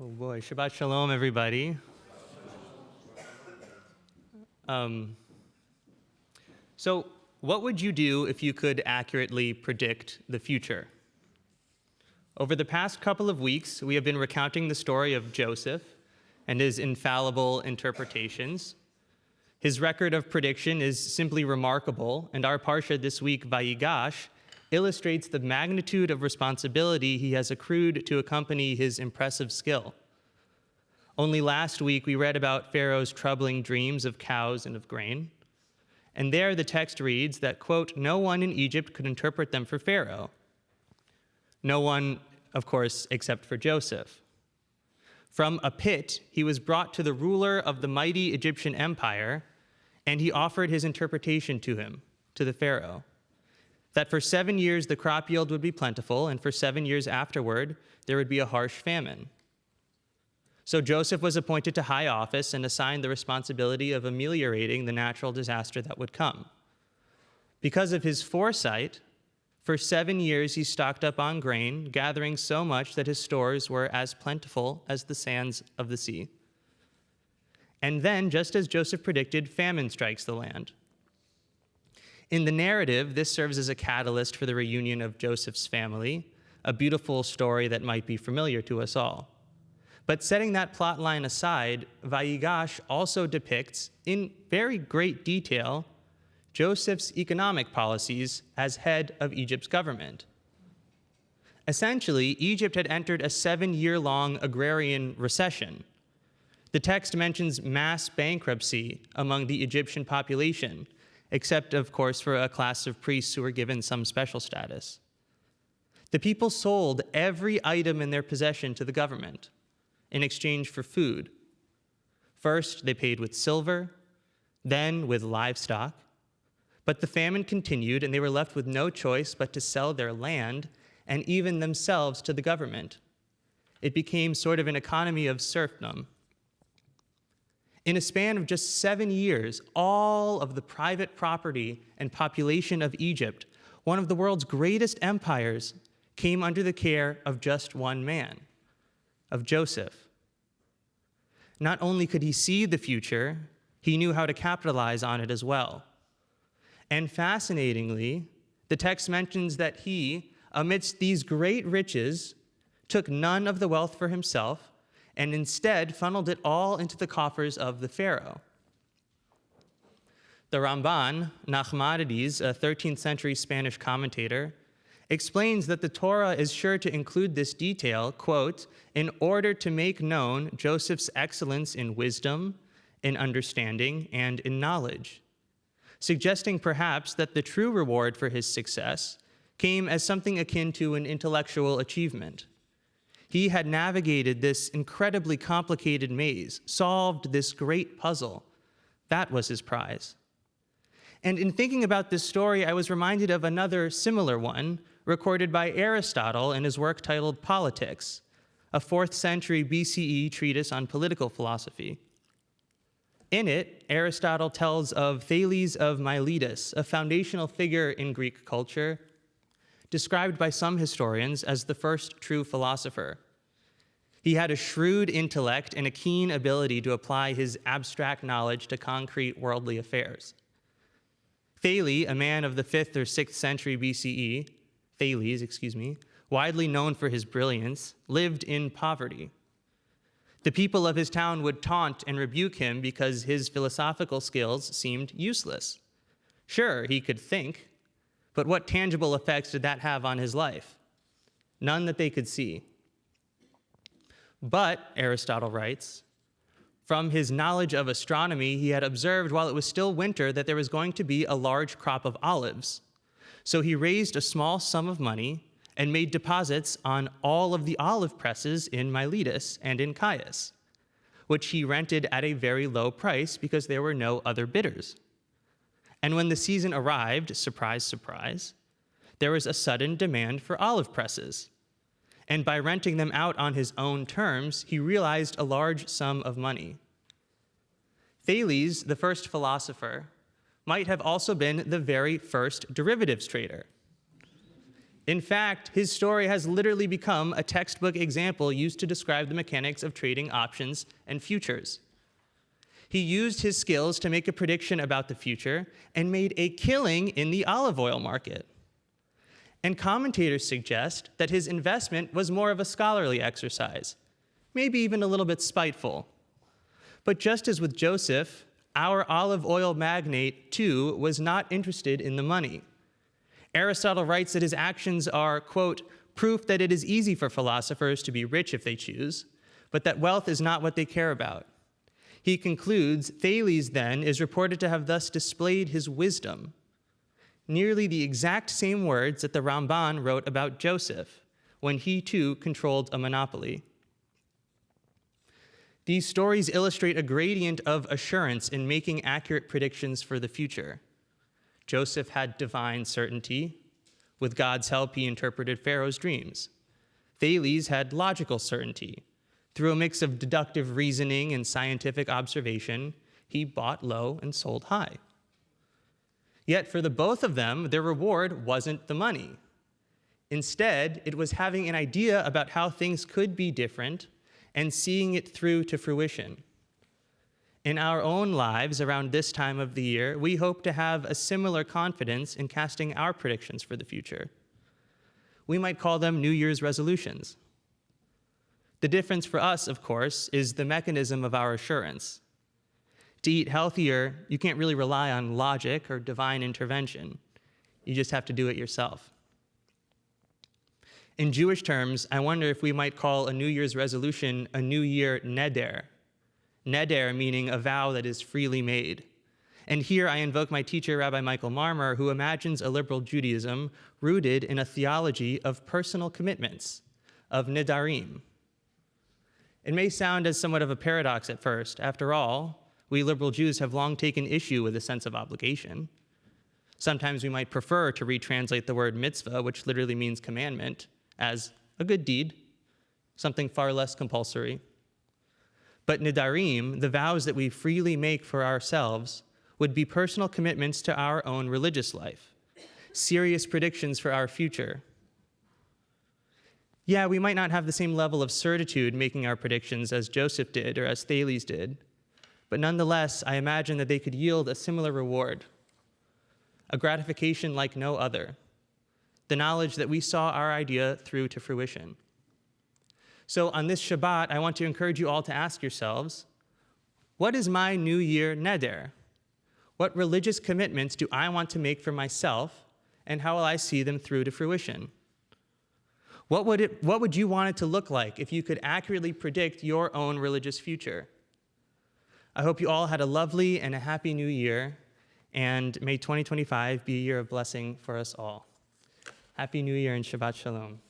Oh boy, Shabbat Shalom, everybody. So what would you do if you could accurately predict the future? Over the past couple of weeks, we have been recounting the story of Joseph and his infallible interpretations. His record of prediction is simply remarkable, and our parsha this week, Vayigash, illustrates the magnitude of responsibility he has accrued to accompany his impressive skill. Only last week, we read about Pharaoh's troubling dreams of cows and of grain. And there the text reads that, quote, no one in Egypt could interpret them for Pharaoh. No one, of course, except for Joseph. From a pit, he was brought to the ruler of the mighty Egyptian empire, and he offered his interpretation to him, to the Pharaoh, that for 7 years the crop yield would be plentiful, and for 7 years afterward there would be a harsh famine. So Joseph was appointed to high office and assigned the responsibility of ameliorating the natural disaster that would come. Because of his foresight, for 7 years he stocked up on grain, gathering so much that his stores were as plentiful as the sands of the sea. And then, just as Joseph predicted, famine strikes the land. In the narrative, this serves as a catalyst for the reunion of Joseph's family, a beautiful story that might be familiar to us all. But setting that plot line aside, Vayigash also depicts, in very great detail, Joseph's economic policies as head of Egypt's government. Essentially, Egypt had entered a 7-year-long agrarian recession. The text mentions mass bankruptcy among the Egyptian population, except, of course, for a class of priests who were given some special status. The people sold every item in their possession to the government in exchange for food. First, they paid with silver, then with livestock. But the famine continued, and they were left with no choice but to sell their land and even themselves to the government. It became sort of an economy of serfdom. In a span of just 7 years, all of the private property and population of Egypt, one of the world's greatest empires, came under the care of just one man, of Joseph. Not only could he see the future, he knew how to capitalize on it as well. And fascinatingly, the text mentions that he, amidst these great riches, took none of the wealth for himself, and instead funneled it all into the coffers of the Pharaoh. The Ramban, Nachmanides, a 13th century Spanish commentator, explains that the Torah is sure to include this detail, quote, in order to make known Joseph's excellence in wisdom, in understanding, and in knowledge, suggesting perhaps that the true reward for his success came as something akin to an intellectual achievement. He had navigated this incredibly complicated maze, solved this great puzzle. That was his prize. And in thinking about this story, I was reminded of another similar one recorded by Aristotle in his work titled Politics, a 4th century BCE treatise on political philosophy. In it, Aristotle tells of Thales of Miletus, a foundational figure in Greek culture, described by some historians as the first true philosopher. He had a shrewd intellect and a keen ability to apply his abstract knowledge to concrete worldly affairs. Thales, a man of the 5th or 6th century BCE, widely known for his brilliance, lived in poverty. The people of his town would taunt and rebuke him because his philosophical skills seemed useless. Sure, he could think, but what tangible effects did that have on his life? None that they could see. But, Aristotle writes, from his knowledge of astronomy, he had observed while it was still winter that there was going to be a large crop of olives. So he raised a small sum of money and made deposits on all of the olive presses in Miletus and in Chios, which he rented at a very low price because there were no other bidders. And when the season arrived, surprise, surprise, there was a sudden demand for olive presses. And by renting them out on his own terms, he realized a large sum of money. Thales, the first philosopher, might have also been the very first derivatives trader. In fact, his story has literally become a textbook example used to describe the mechanics of trading options and futures. He used his skills to make a prediction about the future and made a killing in the olive oil market. And commentators suggest that his investment was more of a scholarly exercise, maybe even a little bit spiteful. But just as with Joseph, our olive oil magnate, too, was not interested in the money. Aristotle writes that his actions are, quote, proof that it is easy for philosophers to be rich if they choose, but that wealth is not what they care about. He concludes, Thales, then, is reported to have thus displayed his wisdom. Nearly the exact same words that the Ramban wrote about Joseph, when he too controlled a monopoly. These stories illustrate a gradient of assurance in making accurate predictions for the future. Joseph had divine certainty. With God's help, he interpreted Pharaoh's dreams. Thales had logical certainty. Through a mix of deductive reasoning and scientific observation, he bought low and sold high. Yet for the both of them, their reward wasn't the money. Instead, it was having an idea about how things could be different and seeing it through to fruition. In our own lives around this time of the year, we hope to have a similar confidence in casting our predictions for the future. We might call them New Year's resolutions. The difference for us, of course, is the mechanism of our assurance. To eat healthier, you can't really rely on logic or divine intervention. You just have to do it yourself. In Jewish terms, I wonder if we might call a New Year's resolution a New Year neder. Neder meaning a vow that is freely made. And here I invoke my teacher, Rabbi Michael Marmer, who imagines a liberal Judaism rooted in a theology of personal commitments, of Nedarim. It may sound as somewhat of a paradox at first. After all, we liberal Jews have long taken issue with a sense of obligation. Sometimes we might prefer to retranslate the word mitzvah, which literally means commandment, as a good deed, something far less compulsory. But Nedarim, the vows that we freely make for ourselves, would be personal commitments to our own religious life, serious predictions for our future. Yeah, we might not have the same level of certitude making our predictions as Joseph did or as Thales did, but nonetheless, I imagine that they could yield a similar reward, a gratification like no other, the knowledge that we saw our idea through to fruition. So on this Shabbat, I want to encourage you all to ask yourselves, what is my New Year neder? What religious commitments do I want to make for myself, and how will I see them through to fruition? What would you want it to look like if you could accurately predict your own religious future? I hope you all had a lovely and a happy new year, and may 2025 be a year of blessing for us all. Happy New Year and Shabbat Shalom.